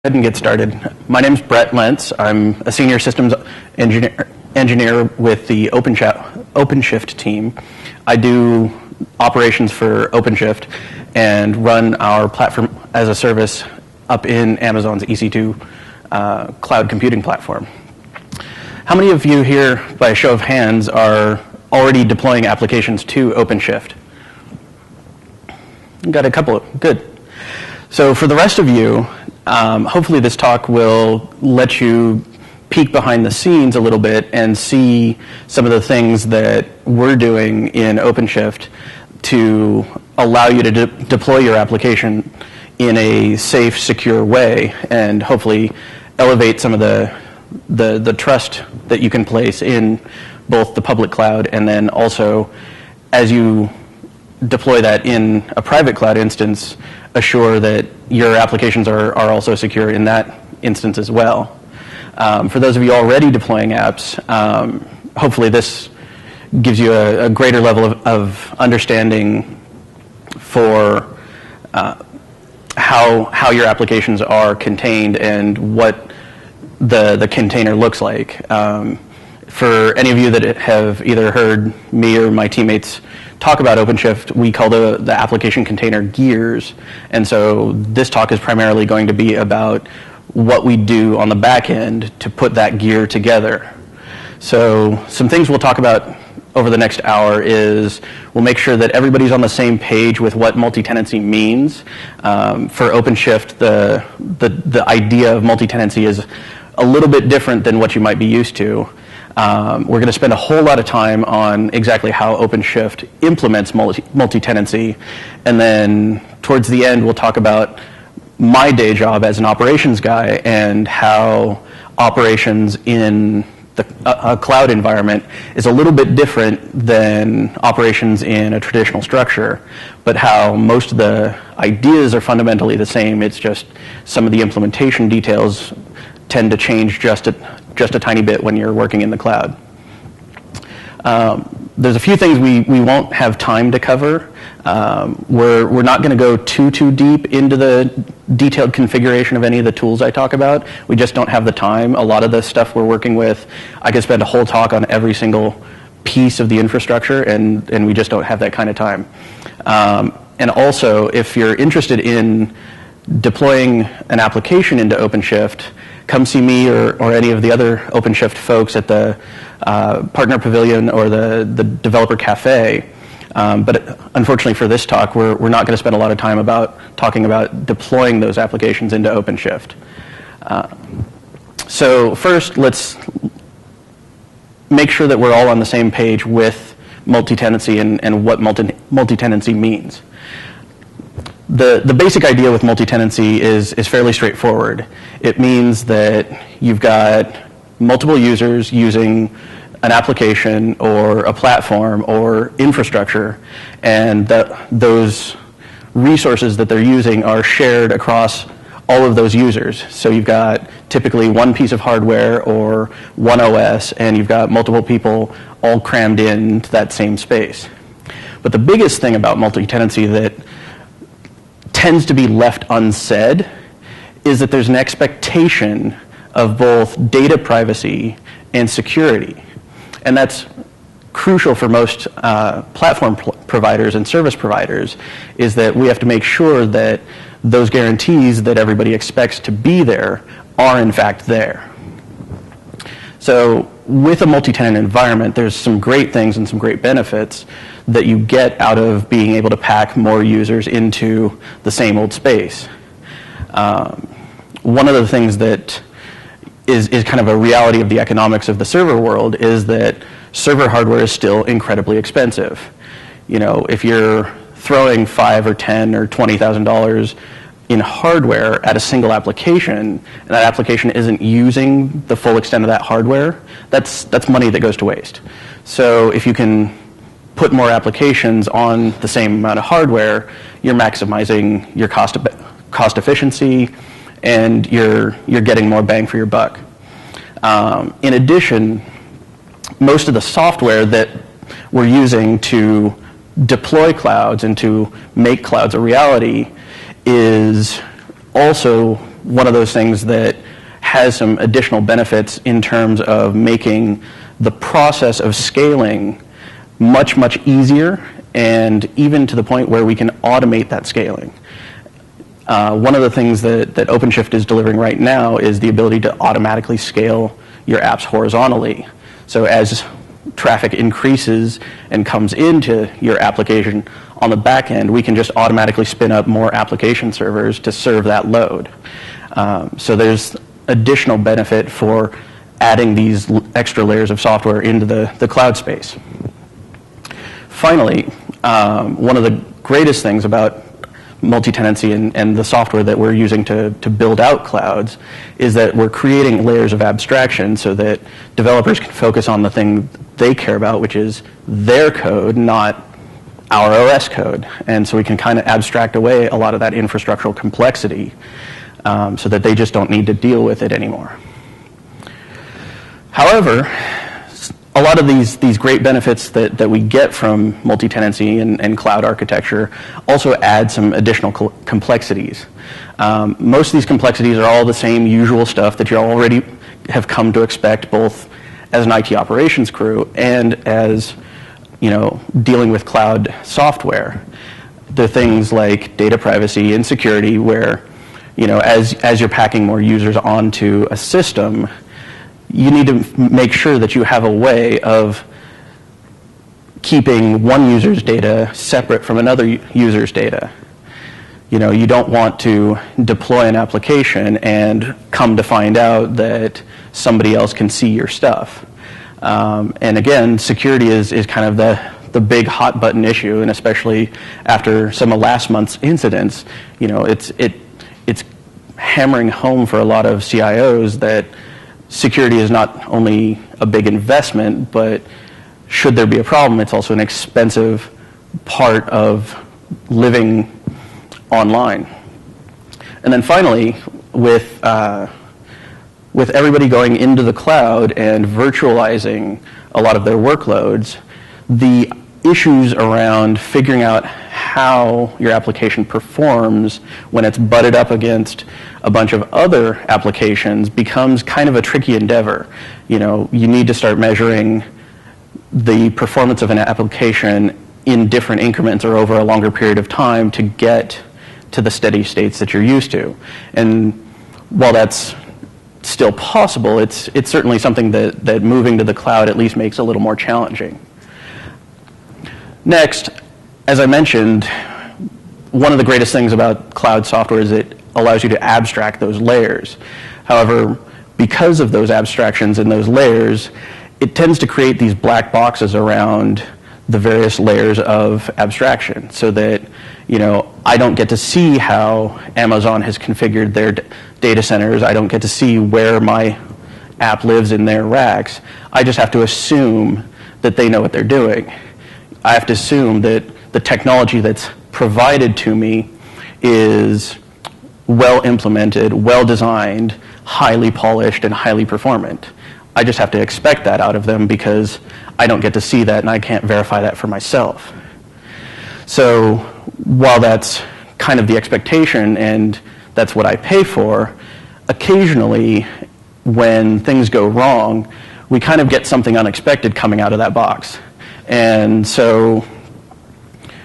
Ahead and get started. My name's Brett Lentz. I'm a senior systems engineer with the OpenShift team. I do operations for OpenShift and run our platform as a service up in Amazon's EC2 cloud computing platform. How many of you here, by a show of hands, are already deploying applications to OpenShift? Got a couple. Good. So for the rest of you, hopefully this talk will let you peek behind the scenes a little bit and see some of the things that we're doing in OpenShift to allow you to deploy your application in a safe, secure way, and hopefully elevate some of the trust that you can place in both the public cloud and then also, as you deploy that in a private cloud instance, assure that your applications are also secure in that instance as well. For those of you already deploying apps, hopefully this gives you a greater level of understanding for how your applications are contained and what the container looks like. For any of you that have either heard me or my teammates talk about OpenShift, we call the application container gears. And so this talk is primarily going to be about what we do on the back end to put that gear together. So some things we'll talk about over the next hour is we'll make sure that everybody's on the same page with what multi-tenancy means. For OpenShift, the idea of multi-tenancy is a little bit different than what you might be used to. We're going to spend a whole lot of time on exactly how OpenShift implements multi-tenancy, and then towards the end we'll talk about my day job as an operations guy and how operations in a cloud environment is a little bit different than operations in a traditional structure, but how most of the ideas are fundamentally the same. It's just some of the implementation details tend to change just a tiny bit when you're working in the cloud. There's a few things we won't have time to cover. We're not going to go too deep into the detailed configuration of any of the tools I talk about. We just don't have the time. A lot of the stuff we're working with, I could spend a whole talk on every single piece of the infrastructure, and we just don't have that kind of time. And also, if you're interested in deploying an application into OpenShift, come see me or any of the other OpenShift folks at the Partner Pavilion or the Developer Cafe. But unfortunately for this talk, we're not going to spend a lot of time talking about deploying those applications into OpenShift. So first, let's make sure that we're all on the same page with multi-tenancy and what multi-tenancy means. The basic idea with multi-tenancy is fairly straightforward. It means that you've got multiple users using an application or a platform or infrastructure, and that those resources that they're using are shared across all of those users. So you've got typically one piece of hardware or one OS, and you've got multiple people all crammed into that same space. But the biggest thing about multi-tenancy that tends to be left unsaid is that there's an expectation of both data privacy and security. And that's crucial for most platform providers and service providers, is that we have to make sure that those guarantees that everybody expects to be there are in fact there. So with a multi-tenant environment, there's some great things and some great benefits that you get out of being able to pack more users into the same old space. One of the things that is kind of a reality of the economics of the server world is that server hardware is still incredibly expensive. You know, if you're throwing $5,000 or $10,000 or $20,000 in hardware at a single application, and that application isn't using the full extent of that hardware, that's money that goes to waste. So if you can put more applications on the same amount of hardware, you're maximizing your cost efficiency, and you're getting more bang for your buck. In addition, most of the software that we're using to deploy clouds and to make clouds a reality is also one of those things that has some additional benefits in terms of making the process of scaling much, much easier, and even to the point where we can automate that scaling. One of the things that OpenShift is delivering right now is the ability to automatically scale your apps horizontally. So as traffic increases and comes into your application on the back end, we can just automatically spin up more application servers to serve that load. So there's additional benefit for adding these extra layers of software into the cloud space. Finally, one of the greatest things about multi-tenancy and the software that we're using to build out clouds is that we're creating layers of abstraction so that developers can focus on the thing they care about, which is their code, not our OS code. And so we can kind of abstract away a lot of that infrastructural complexity so that they just don't need to deal with it anymore. However, a lot of these great benefits that we get from multi-tenancy and cloud architecture also add some additional complexities. Most of these complexities are all the same usual stuff that you already have come to expect, both as an IT operations crew and as dealing with cloud software. The things like data privacy and security, where as you're packing more users onto a system, you need to make sure that you have a way of keeping one user's data separate from another user's data. You don't want to deploy an application and come to find out that somebody else can see your stuff. And again, security is kind of the big hot button issue, and especially after some of last month's incidents, it's hammering home for a lot of CIOs that security is not only a big investment, but should there be a problem, it's also an expensive part of living online. And then finally, with everybody going into the cloud and virtualizing a lot of their workloads, the issues around figuring out how your application performs when it's butted up against a bunch of other applications becomes kind of a tricky endeavor. You need to start measuring the performance of an application in different increments or over a longer period of time to get to the steady states that you're used to. And while that's still possible, it's certainly something that moving to the cloud at least makes a little more challenging. Next, as I mentioned, one of the greatest things about cloud software is it allows you to abstract those layers. However, because of those abstractions and those layers, it tends to create these black boxes around the various layers of abstraction, so that I don't get to see how Amazon has configured their data centers. I don't get to see where my app lives in their racks. I just have to assume that they know what they're doing. I have to assume that the technology that's provided to me is well implemented, well designed, highly polished, and highly performant. I just have to expect that out of them because I don't get to see that and I can't verify that for myself. So while that's kind of the expectation and that's what I pay for, occasionally when things go wrong, we kind of get something unexpected coming out of that box. And so,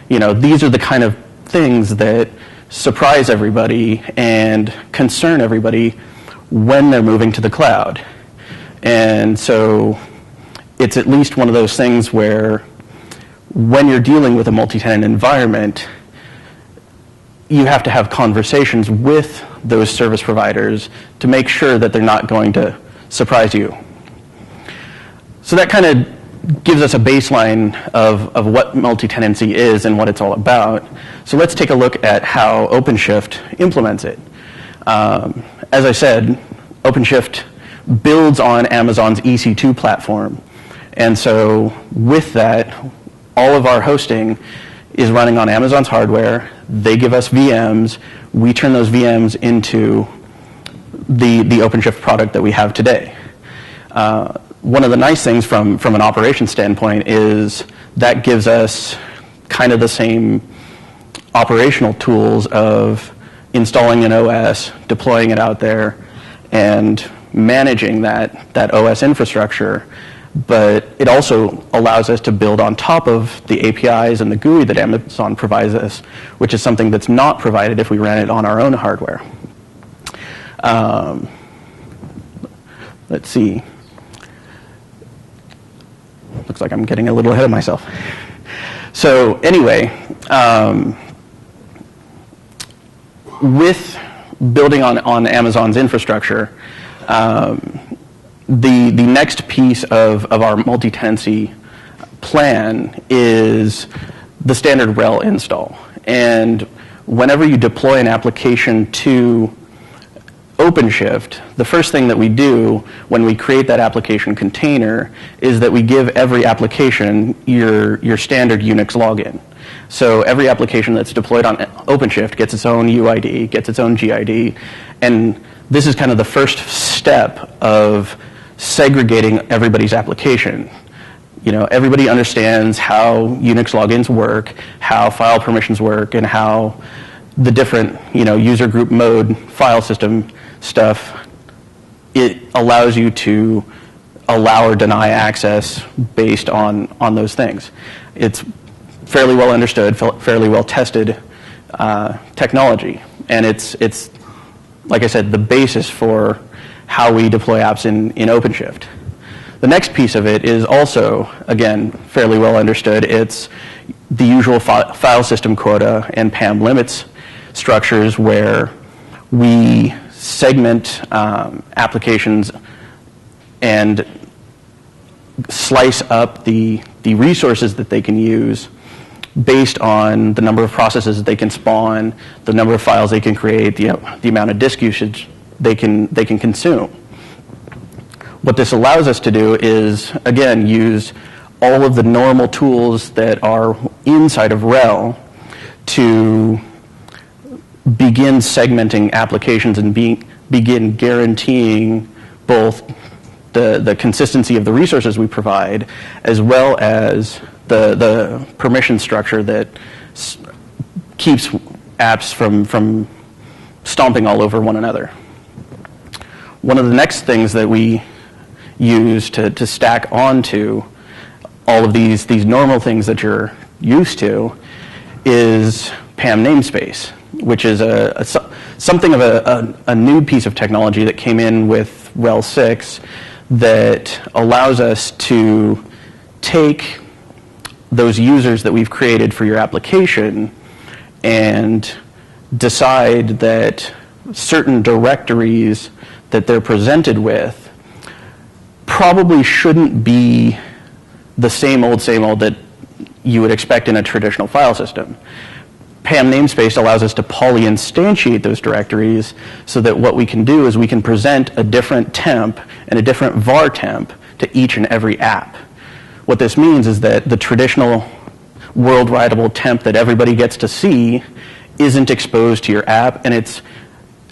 these are the kind of things that surprise everybody and concern everybody when they're moving to the cloud. And so it's at least one of those things where when you're dealing with a multi-tenant environment, you have to have conversations with those service providers to make sure that they're not going to surprise you. So that kind of gives us a baseline of what multi-tenancy is and what it's all about. So let's take a look at how OpenShift implements it. As I said, OpenShift builds on Amazon's EC2 platform. And so with that, all of our hosting is running on Amazon's hardware. They give us VMs. We turn those VMs into the OpenShift product that we have today. One of the nice things from an operations standpoint is that gives us kind of the same operational tools of installing an OS, deploying it out there, and managing that OS infrastructure. But it also allows us to build on top of the APIs and the GUI that Amazon provides us, which is something that's not provided if we ran it on our own hardware. Let's see. Looks like I'm getting a little ahead of myself. So anyway, with building on Amazon's infrastructure, the next piece of our multi-tenancy plan is the standard rel install. And whenever you deploy an application to OpenShift, the first thing that we do when we create that application container is that we give every application your standard Unix login. So every application that's deployed on OpenShift gets its own UID, gets its own GID, and this is kind of the first step of segregating everybody's application. You know, everybody understands how Unix logins work, how file permissions work, and how the different, user group mode file system stuff, it allows you to allow or deny access based on those things. It's fairly well understood, fairly well tested technology, and it's like I said, the basis for how we deploy apps in OpenShift. The next piece of it is also, again, fairly well understood. It's the usual file system quota and PAM limits structures where we segment applications and slice up the resources that they can use based on the number of processes that they can spawn, the number of files they can create, the amount of disk usage they can consume. What this allows us to do is, again, use all of the normal tools that are inside of RHEL to begin segmenting applications and begin guaranteeing both the consistency of the resources we provide, as well as the permission structure that keeps apps from stomping all over one another. One of the next things that we use to stack onto all of these normal things that you're used to is PAM namespace, which is something of a new piece of technology that came in with RHEL 6 that allows us to take those users that we've created for your application and decide that certain directories that they're presented with probably shouldn't be the same old that you would expect in a traditional file system. PAM namespace allows us to polyinstantiate those directories so that what we can do is we can present a different temp and a different var temp to each and every app. What this means is that the traditional world writable temp that everybody gets to see isn't exposed to your app, and it's,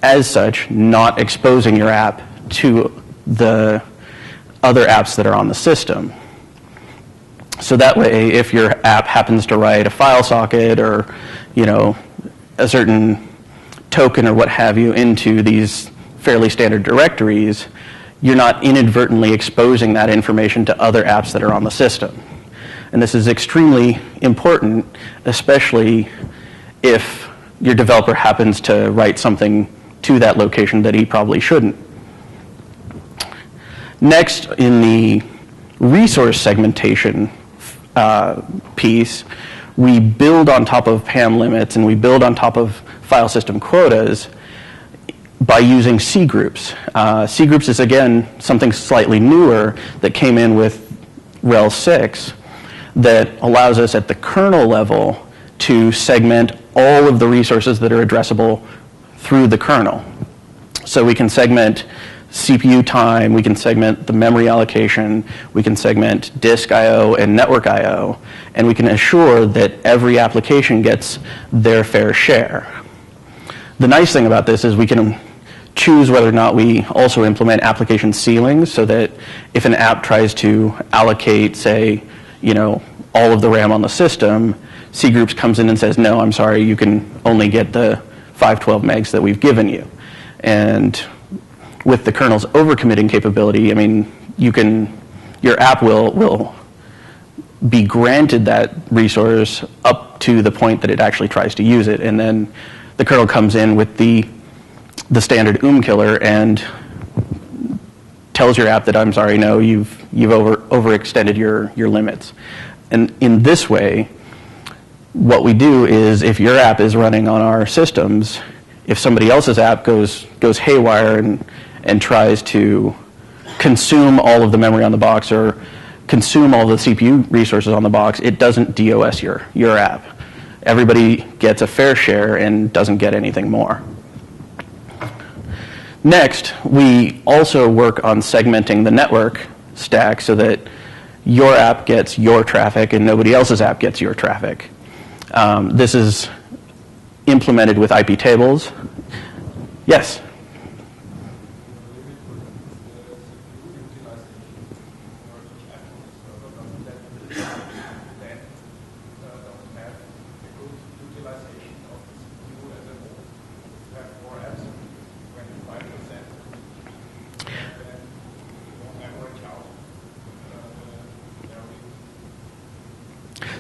as such, not exposing your app to the other apps that are on the system. So that way, if your app happens to write a file socket or, a certain token or what have you into these fairly standard directories, you're not inadvertently exposing that information to other apps that are on the system. And this is extremely important, especially if your developer happens to write something to that location that he probably shouldn't. Next, in the resource segmentation piece, we build on top of PAM limits and we build on top of file system quotas by using C groups. C groups is, again, something slightly newer that came in with RHEL 6 that allows us at the kernel level to segment all of the resources that are addressable through the kernel. So we can segment CPU time, we can segment the memory allocation, we can segment disk I/O and network I/O, and we can assure that every application gets their fair share. The nice thing about this is we can choose whether or not we also implement application ceilings so that if an app tries to allocate, say, all of the RAM on the system, C groups comes in and says, no, I'm sorry, you can only get the 512 megs that we've given you. And with the kernel's overcommitting capability, I mean, your app will be granted that resource up to the point that it actually tries to use it, and then the kernel comes in with the standard killer and tells your app that, I'm sorry, no, you've overextended your limits. And in this way, what we do is, if your app is running on our systems, if somebody else's app goes haywire and tries to consume all of the memory on the box or consume all the CPU resources on the box, it doesn't DOS your app. Everybody gets a fair share and doesn't get anything more. Next, we also work on segmenting the network stack so that your app gets your traffic and nobody else's app gets your traffic. This is implemented with IP tables. Yes?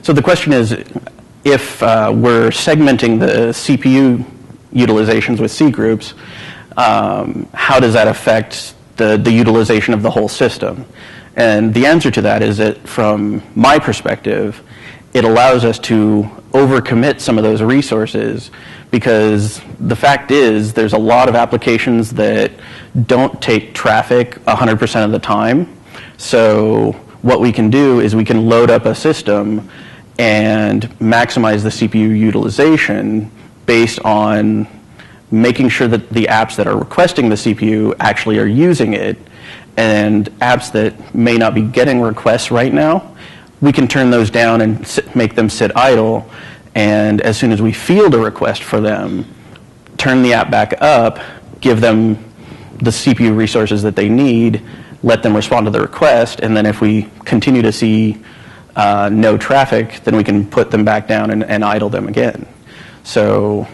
So the question is, if we're segmenting the CPU utilizations with C groups, how does that affect the utilization of the whole system? And the answer to that is that, from my perspective, it allows us to overcommit some of those resources, because the fact is there's a lot of applications that don't take traffic 100% of the time. So what we can do is we can load up a system and maximize the CPU utilization based on making sure that the apps that are requesting the CPU actually are using it, and apps that may not be getting requests right now, we can turn those down and make them sit idle, and as soon as we field a request for them, turn the app back up, give them the CPU resources that they need, let them respond to the request, and then if we continue to see no traffic, then we can put them back down and idle them again. So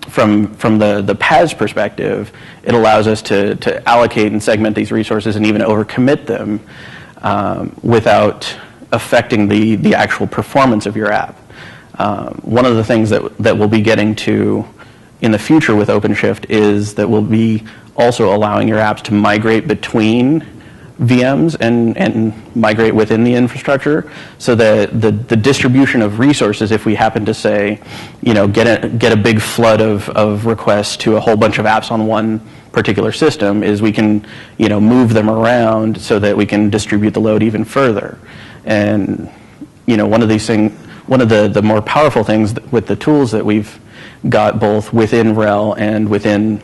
from the Paas perspective, it allows us to allocate and segment these resources and even overcommit them without affecting the actual performance of your app. One of the things that we'll be getting to in the future with OpenShift is that we'll be also allowing your apps to migrate between VMs and migrate within the infrastructure, so that the distribution of resources, if we happen to say, get a big flood of requests to a whole bunch of apps on one particular system, is we can move them around so that we can distribute the load even further. And one of the more powerful things with the tools that we've got both within RHEL and within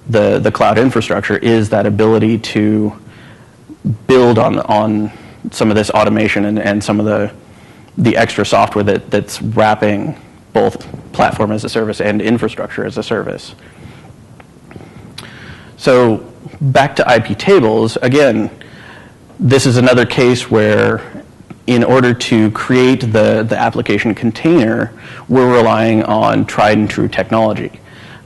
the cloud infrastructure is that ability to build on some of this automation and some of the extra software that's wrapping both platform as a service and infrastructure as a service. So back to IP tables, again, this is another case where in order to create the application container, we're relying on tried and true technology.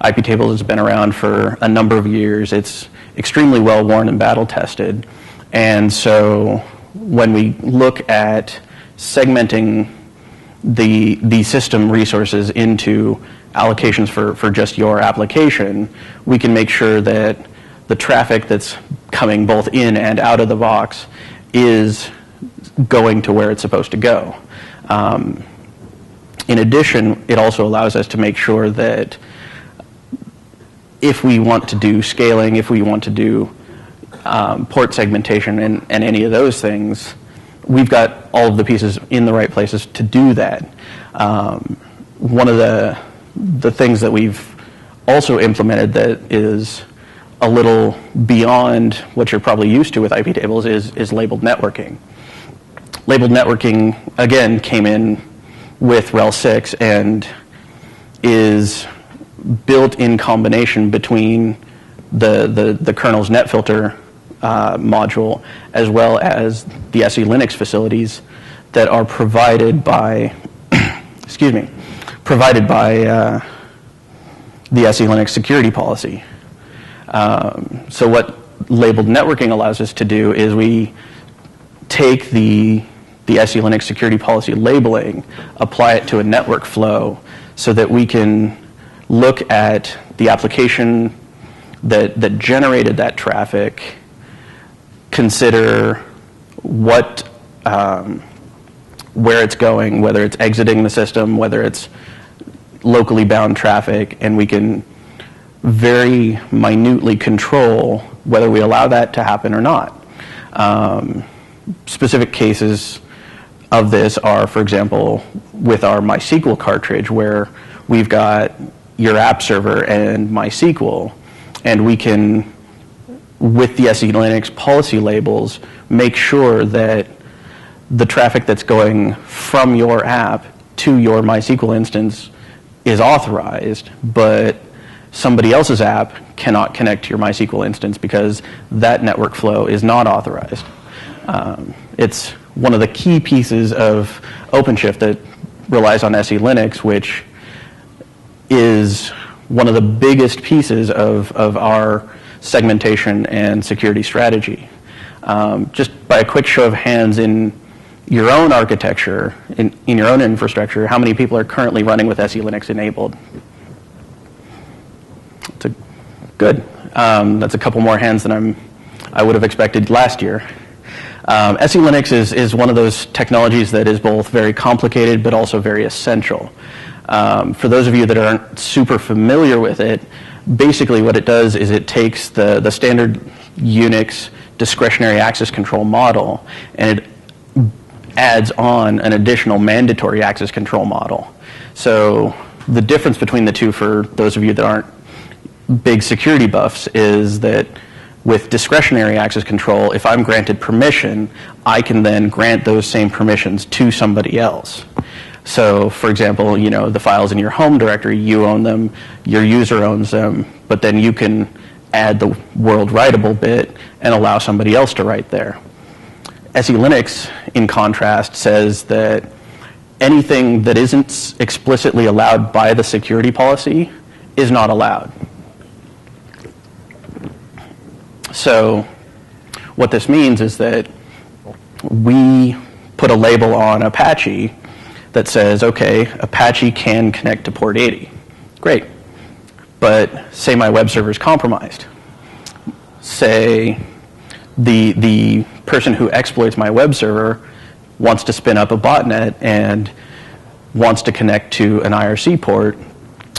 IP tables has been around for a number of years. It's extremely well worn and battle tested. And so when we look at segmenting the system resources into allocations for just your application, we can make sure that the traffic that's coming both in and out of the box is going to where it's supposed to go. In addition, it also allows us to make sure that if we want to do scaling, if we want to do port segmentation and any of those things, we've got all of the pieces in the right places to do that. One of the things that we've also implemented that is a little beyond what you're probably used to with IP tables is labeled networking. Labeled networking, again, came in with RHEL 6 and is built in combination between the kernel's netfilter module, as well as the SELinux facilities that are provided by, provided by the SELinux security policy. So what labeled networking allows us to do is we take the SELinux security policy labeling, apply it to a network flow so that we can look at the application that generated that traffic, consider what, where it's going, whether it's exiting the system, whether it's locally bound traffic, and we can very minutely control whether we allow that to happen or not. Specific cases of this are, for example, with our MySQL cartridge, where we've got your app server and MySQL, and we can, with the SELinux policy labels, make sure that the traffic that's going from your app to your MySQL instance is authorized, but somebody else's app cannot connect to your MySQL instance because that network flow is not authorized. It's one of the key pieces of OpenShift that relies on SELinux, which is one of the biggest pieces of our segmentation and security strategy. Just by a quick show of hands in your own architecture, in your own infrastructure, how many people are currently running with SELinux enabled? Good. That's a couple more hands than I would have expected last year. SELinux is one of those technologies that is both very complicated but also very essential. For those of you that aren't super familiar with it, basically what it does is it takes the standard Unix discretionary access control model and it adds on an additional mandatory access control model. So the difference between the two, for those of you that aren't big security buffs, is that with discretionary access control, if I'm granted permission, I can then grant those same permissions to somebody else. So, for example, you know, the files in your home directory, you own them, your user owns them, but then you can add the world writable bit and allow somebody else to write there. SELinux, in contrast, says that anything that isn't explicitly allowed by the security policy is not allowed. So what this means is that we put a label on Apache that says, okay, Apache can connect to port 80. Great. But say my web server is compromised. Say the person who exploits my web server wants to spin up a botnet and wants to connect to an IRC port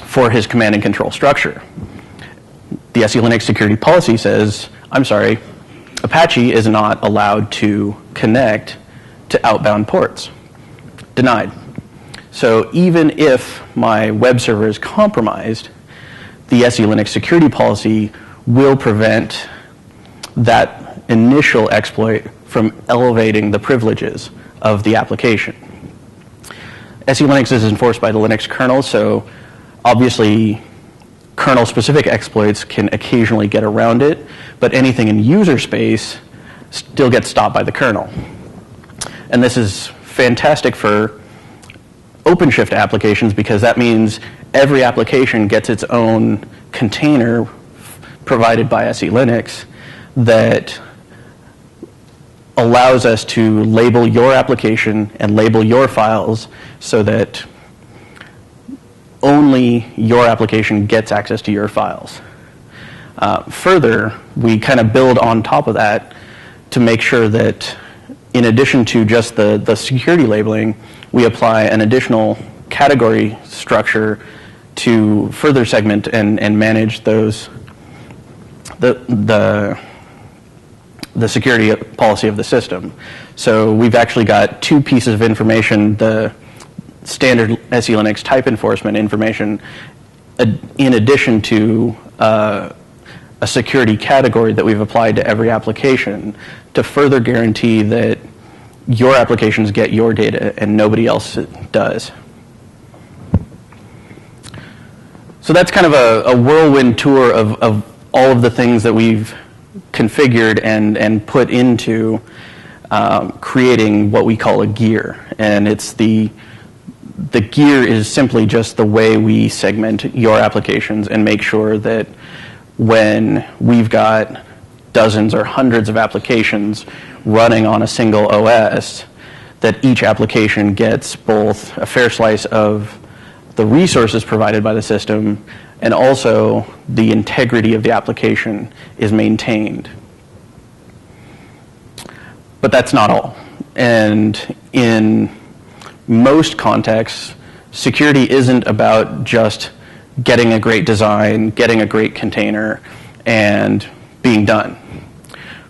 for his command and control structure. The SELinux security policy says, I'm sorry, Apache is not allowed to connect to outbound ports. Denied. So even if my web server is compromised, the SELinux security policy will prevent that initial exploit from elevating the privileges of the application. SELinux is enforced by the Linux kernel, so obviously kernel-specific exploits can occasionally get around it, but anything in user space still gets stopped by the kernel. And this is fantastic for OpenShift applications because that means every application gets its own container provided by SELinux that allows us to label your application and label your files so that only your application gets access to your files. Further, we kind of build on top of that to make sure that in addition to just the security labeling, we apply an additional category structure to further segment and manage those the security policy of the system. So we've actually got two pieces of information, the standard SELinux type enforcement information, in addition to a security category that we've applied to every application to further guarantee that your applications get your data and nobody else does. So that's kind of a whirlwind tour of all of the things that we've configured and put into creating what we call a gear. And it's the the gear is simply just the way we segment your applications and make sure that when we've got dozens or hundreds of applications running on a single OS, that each application gets both a fair slice of the resources provided by the system and also the integrity of the application is maintained. But that's not all. And in most contexts, security isn't about just getting a great design, getting a great container, and being done.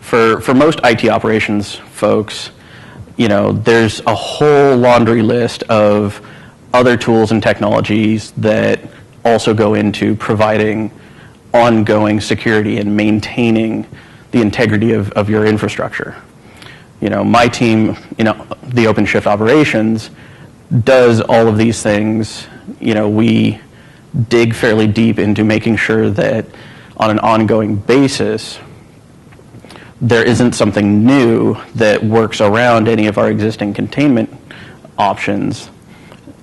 For most IT operations folks, there's a whole laundry list of other tools and technologies that also go into providing ongoing security and maintaining the integrity of your infrastructure. My team, the OpenShift operations, does all of these things. We dig fairly deep into making sure that on an ongoing basis, there isn't something new that works around any of our existing containment options.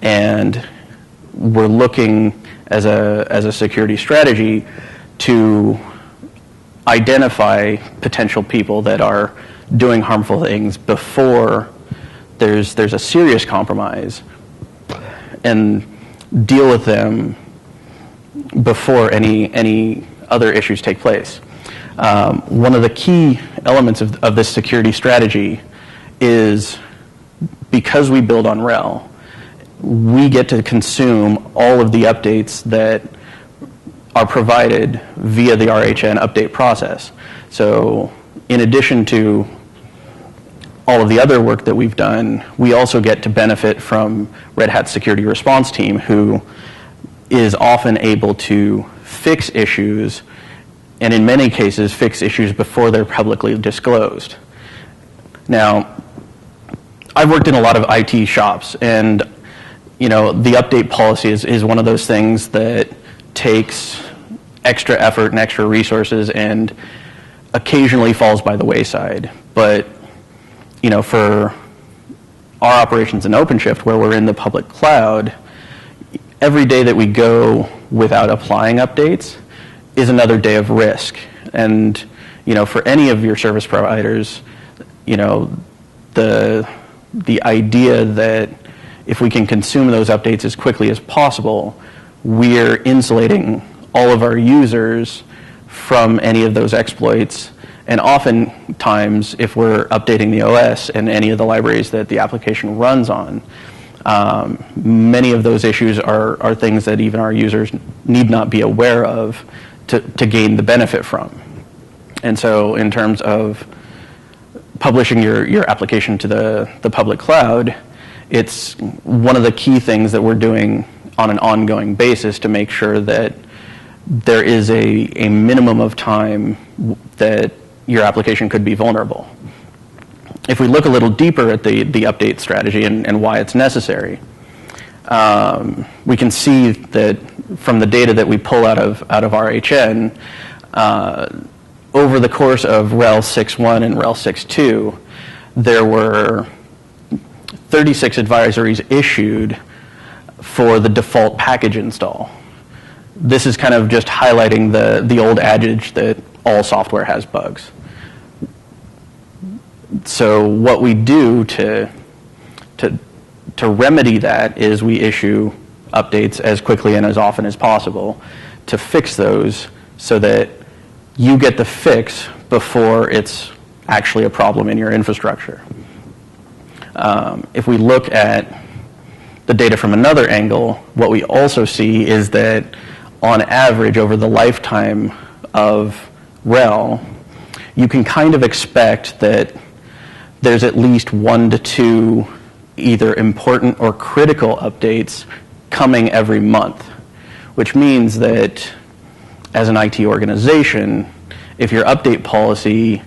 And we're looking as a security strategy to identify potential people that are doing harmful things before there's a serious compromise and deal with them before any other issues take place. One of the key elements of this security strategy is because we build on RHEL, we get to consume all of the updates that are provided via the RHN update process. So in addition to all of the other work that we've done, we also get to benefit from Red Hat's security response team, who is often able to fix issues, and in many cases fix issues before they're publicly disclosed. Now, I've worked in a lot of IT shops, and the update policy is one of those things that takes extra effort and extra resources and occasionally falls by the wayside. But for our operations in OpenShift, where we're in the public cloud, every day that we go without applying updates is another day of risk. And for any of your service providers, the idea that if we can consume those updates as quickly as possible, we're insulating all of our users from any of those exploits. And oftentimes, if we're updating the OS and any of the libraries that the application runs on, many of those issues are things that even our users need not be aware of to gain the benefit from. And so in terms of publishing your application to the public cloud, it's one of the key things that we're doing on an ongoing basis to make sure that there is a minimum of time that your application could be vulnerable. If we look a little deeper at the update strategy and why it's necessary, we can see that from the data that we pull out of RHN, over the course of RHEL 6.1 and RHEL 6.2, there were 36 advisories issued for the default package install. This is kind of just highlighting the old adage that all software has bugs. So what we do to remedy that is we issue updates as quickly and as often as possible to fix those so that you get the fix before it's actually a problem in your infrastructure. If we look at the data from another angle, what we also see is that on average over the lifetime of RHEL, you can kind of expect that there's at least 1 to 2 either important or critical updates coming every month, which means that as an IT organization, if your update policy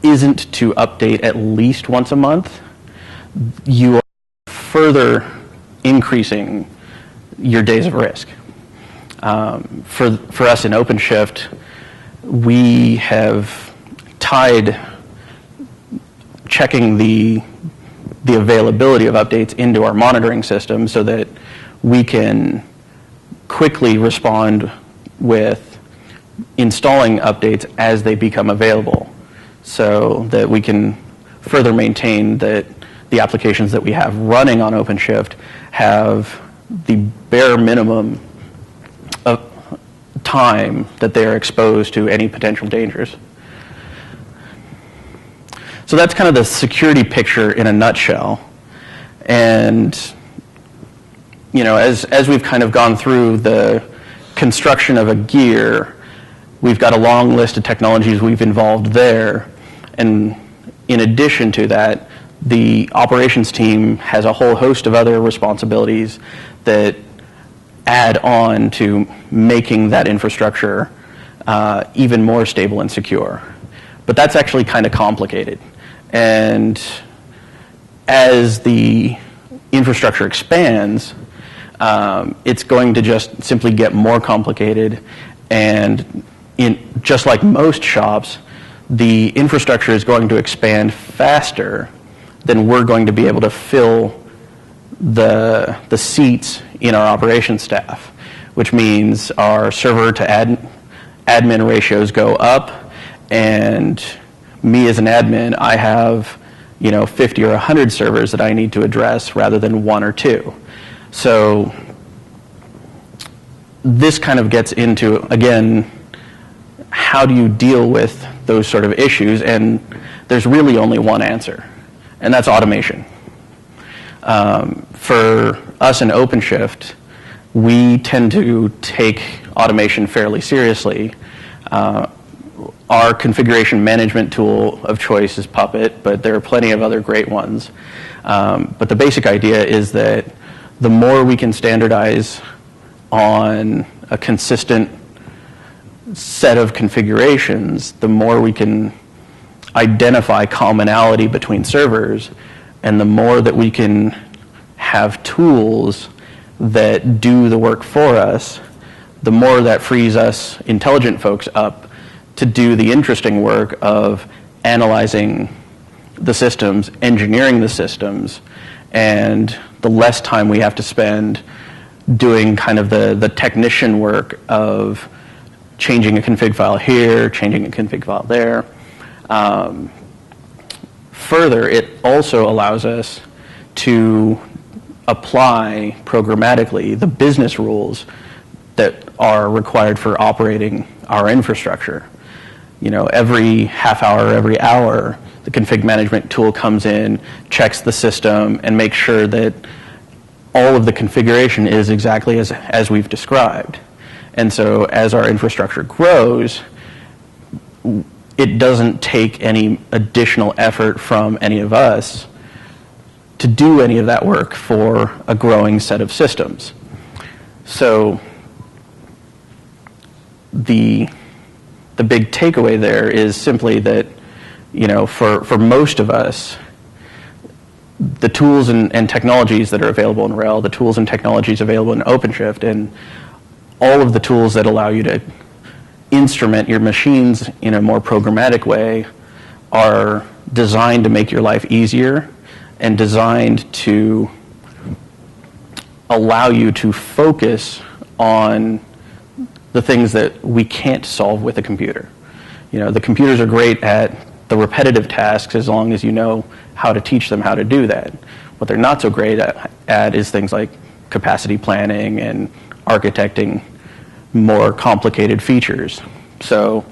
isn't to update at least once a month, you are further increasing your days of risk. For us in OpenShift, we have tied checking the the availability of updates into our monitoring system so that we can quickly respond with installing updates as they become available, so that we can further maintain that the applications that we have running on OpenShift have the bare minimum of time that they are exposed to any potential dangers. So that's kind of the security picture in a nutshell. And as we've kind of gone through the construction of a gear, we've got a long list of technologies we've involved there. And in addition to that, the operations team has a whole host of other responsibilities that add on to making that infrastructure even more stable and secure. But that's actually kind of complicated. And as the infrastructure expands, it's going to just simply get more complicated. And just like most shops, the infrastructure is going to expand faster than we're going to be able to fill the seats in our operations staff, which means our server to admin ratios go up, and me as an admin, I have 50 or 100 servers that I need to address rather than 1 or 2. So this kind of gets into, again, how do you deal with those sort of issues? And there's really only one answer, and that's automation. For us in OpenShift, we tend to take automation fairly seriously. Our configuration management tool of choice is Puppet, but there are plenty of other great ones. But the basic idea is that the more we can standardize on a consistent set of configurations, the more we can identify commonality between servers, and the more that we can have tools that do the work for us, the more that frees us intelligent folks up to do the interesting work of analyzing the systems, engineering the systems, and the less time we have to spend doing kind of the technician work of changing a config file here, changing a config file there. Further, it also allows us to apply programmatically the business rules that are required for operating our infrastructure. Every half hour, every hour, the config management tool comes in, checks the system, and makes sure that all of the configuration is exactly as we've described. And so as our infrastructure grows, it doesn't take any additional effort from any of us to do any of that work for a growing set of systems. So the big takeaway there is simply that, for most of us, the tools and technologies that are available in RHEL, the tools and technologies available in OpenShift, and all of the tools that allow you to instrument your machines in a more programmatic way are designed to make your life easier and designed to allow you to focus on the things that we can't solve with a computer. The computers are great at the repetitive tasks as long as you know how to teach them how to do that. What they're not so great at is things like capacity planning and architecting more complicated features. So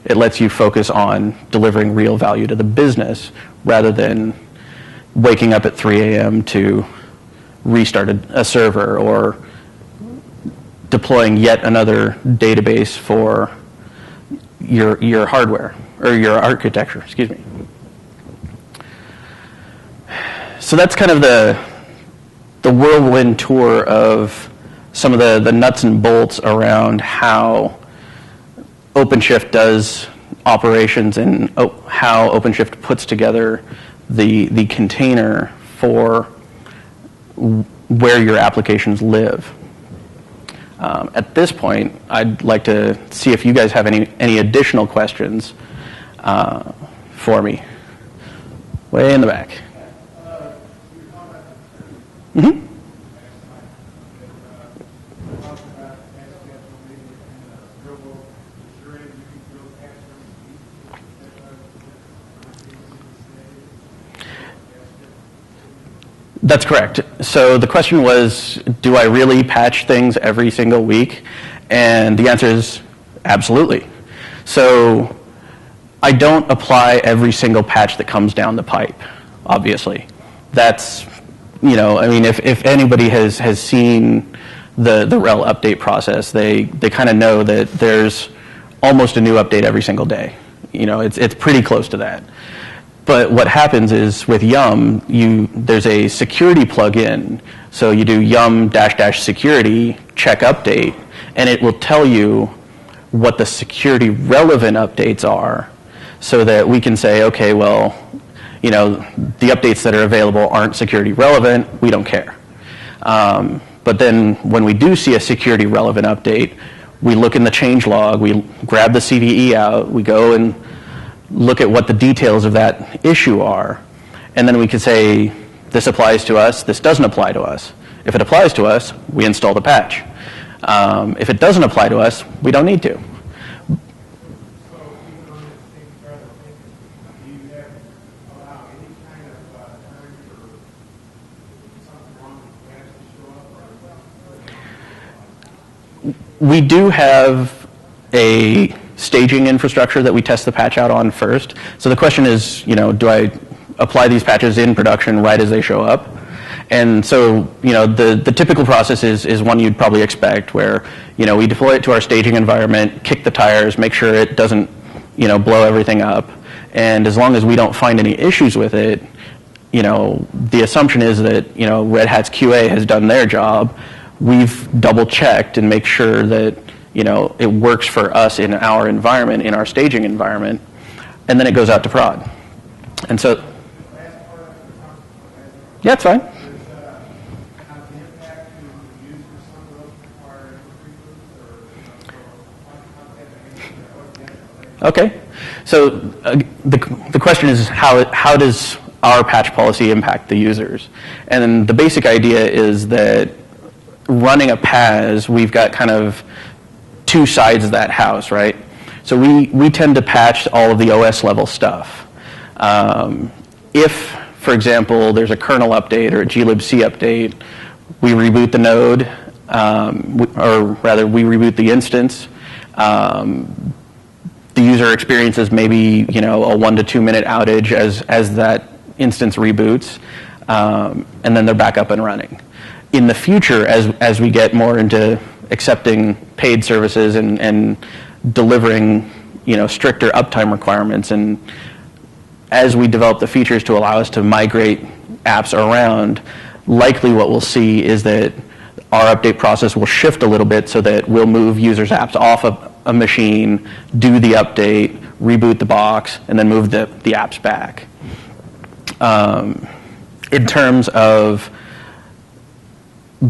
it lets you focus on delivering real value to the business rather than waking up at 3 a.m. to restart a server or deploying yet another database for your hardware or your architecture, excuse me. So that's kind of the whirlwind tour of some of the nuts and bolts around how OpenShift does operations and how OpenShift puts together the container for where your applications live. At this point, I'd like to see if you guys have any additional questions for me. Way in the back. Mm-hmm. That's correct. So the question was, do I really patch things every single week? And the answer is absolutely. So I don't apply every single patch that comes down the pipe, obviously. That's, you know, I mean, if anybody has seen the RHEL update process, they kind of know that there's almost a new update every single day. You know, it's pretty close to that. But what happens is with Yum, there's a security plugin. So you do yum -- security check update, and it will tell you what the security relevant updates are, so that we can say, okay, well, you know, the updates that are available aren't security relevant. We don't care. But then when we do see a security relevant update, we look in the change log, we grab the CVE out, we go and look at what the details of that issue are, and then we can say, this applies to us, this doesn't apply to us. If it applies to us, we install the patch. If it doesn't apply to us, we don't need to. We do have a staging infrastructure that we test the patch out on first. So the question is, you know, do I apply these patches in production right as they show up? And so, you know, the typical process is one you'd probably expect, where, you know, we deploy it to our staging environment, kick the tires, make sure it doesn't, you know, blow everything up. And as long as we don't find any issues with it, you know, the assumption is that, you know, Red Hat's QA has done their job. We've double checked and make sure that, you know, it works for us in our environment, in our staging environment, and then it goes out to prod. And so, yeah, it's fine. Okay, so the question is, how does our patch policy impact the users? And the basic idea is that running a PAS, we've got kind of two sides of that house, right? So we tend to patch all of the OS level stuff. If, for example, there's a kernel update or a glibc update, we reboot the node, or rather we reboot the instance. The user experiences maybe, you know, a 1 to 2 minute outage as that instance reboots, and then they're back up and running. In the future, as we get more into accepting paid services and delivering, you know, stricter uptime requirements, and as we develop the features to allow us to migrate apps around, likely what we'll see is that our update process will shift a little bit, so that we'll move users' apps off of a machine, do the update, reboot the box, and then move the apps back. In terms of,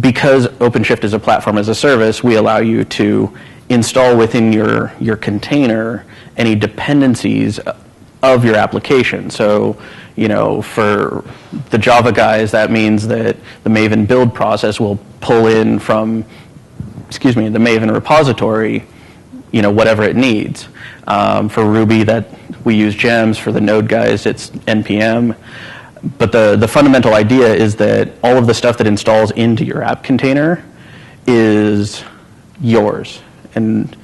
because OpenShift is a platform as a service, we allow you to install within your container any dependencies of your application. So, you know, for the Java guys, that means that the Maven build process will pull in from, the Maven repository, you know, whatever it needs. For Ruby, that we use gems. For the Node guys, it's npm. But the fundamental idea is that all of the stuff that installs into your app container is yours. And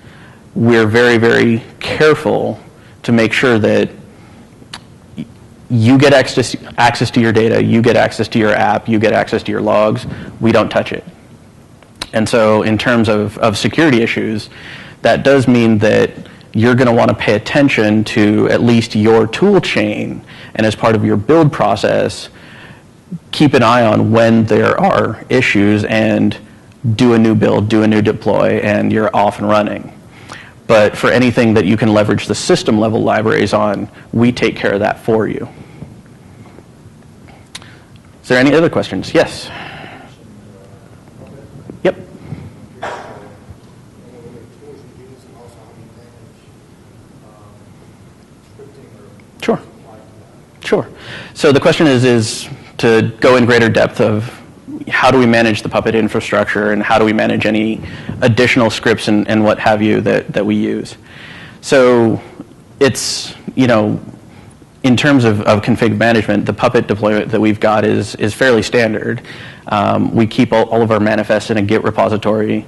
we're very, very careful to make sure that you get access to your data, you get access to your app, you get access to your logs. We don't touch it. And so in terms of security issues, that does mean that you're going to want to pay attention to at least your tool chain, and as part of your build process, keep an eye on when there are issues and do a new build, do a new deploy, and you're off and running. But for anything that you can leverage the system level libraries on, we take care of that for you. Is there any other questions? Yes. Yep. Sure. So the question is to go in greater depth of how do we manage the Puppet infrastructure, and how do we manage any additional scripts and what have you that we use. So it's, in terms of config management, the Puppet deployment that we've got is fairly standard. We keep all of our manifests in a Git repository.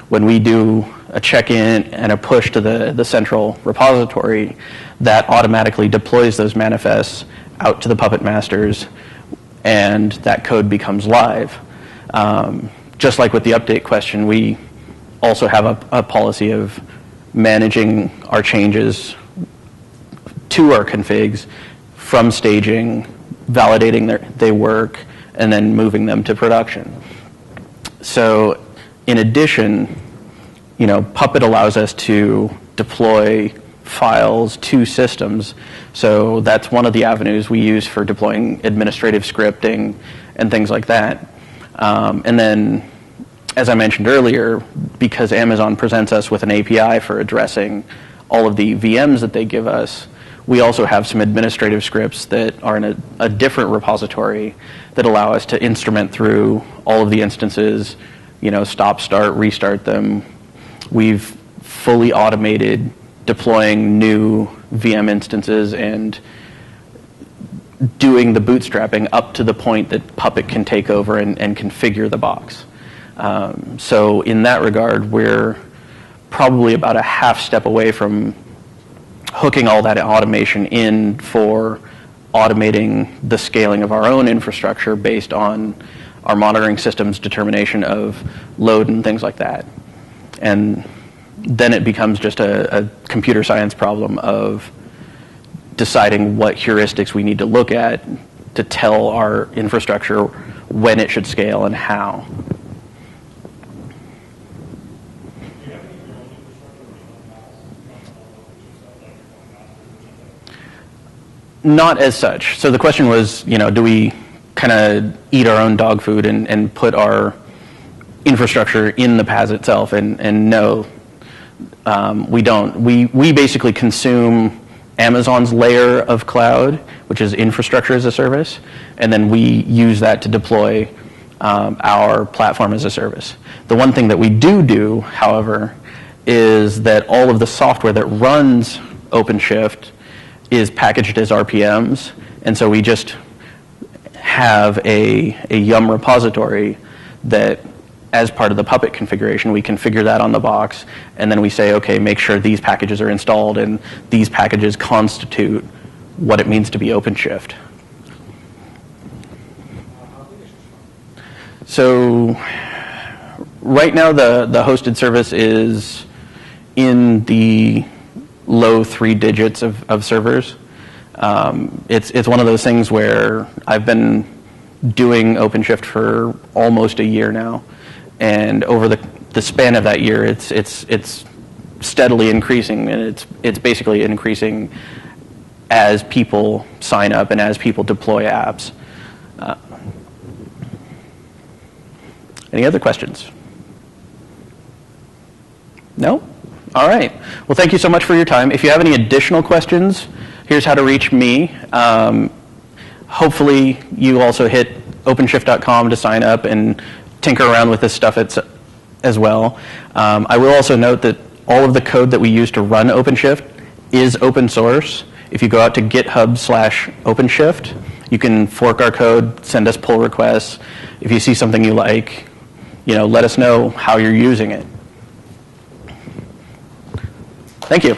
When we do a check-in and a push to the central repository, that automatically deploys those manifests out to the Puppet masters, and that code becomes live. Just like with the update question, we also have a policy of managing our changes to our configs from staging, validating they work, and then moving them to production. So in addition, Puppet allows us to deploy files to systems. So that's one of the avenues we use for deploying administrative scripting and things like that. And then, as I mentioned earlier, because Amazon presents us with an API for addressing all of the VMs that they give us, we also have some administrative scripts that are in a different repository that allow us to instrument through all of the instances, stop, start, restart them. We've fully automated deploying new VM instances and doing the bootstrapping up to the point that Puppet can take over and configure the box. So in that regard, we're probably about a half step away from hooking all that automation in for automating the scaling of our own infrastructure based on our monitoring system's determination of load and things like that. And then it becomes just a computer science problem of deciding what heuristics we need to look at to tell our infrastructure when it should scale and how. Not as such. So the question was, do we kind of eat our own dog food and put our infrastructure in the Paas itself? And no, we don't. We basically consume Amazon's layer of cloud, which is infrastructure as a service, and then we use that to deploy our platform as a service. The one thing that we do, however, is that all of the software that runs OpenShift is packaged as RPMs, and so we just have a Yum repository that, as part of the Puppet configuration, we configure that on the box, and then we say, okay, make sure these packages are installed, and these packages constitute what it means to be OpenShift. So right now the hosted service is in the low 3 digits of servers. It's one of those things where I've been doing OpenShift for almost a year now, and over the span of that year, it's steadily increasing, and it's basically increasing as people sign up and as people deploy apps. Any other questions? No? All right. Well, thank you so much for your time. If you have any additional questions, here's how to reach me. Hopefully, you also hit OpenShift.com to sign up and tinker around with this stuff as well. I will also note that all of the code that we use to run OpenShift is open source. If you go out to GitHub/OpenShift, you can fork our code, send us pull requests. If you see something you like, let us know how you're using it. Thank you.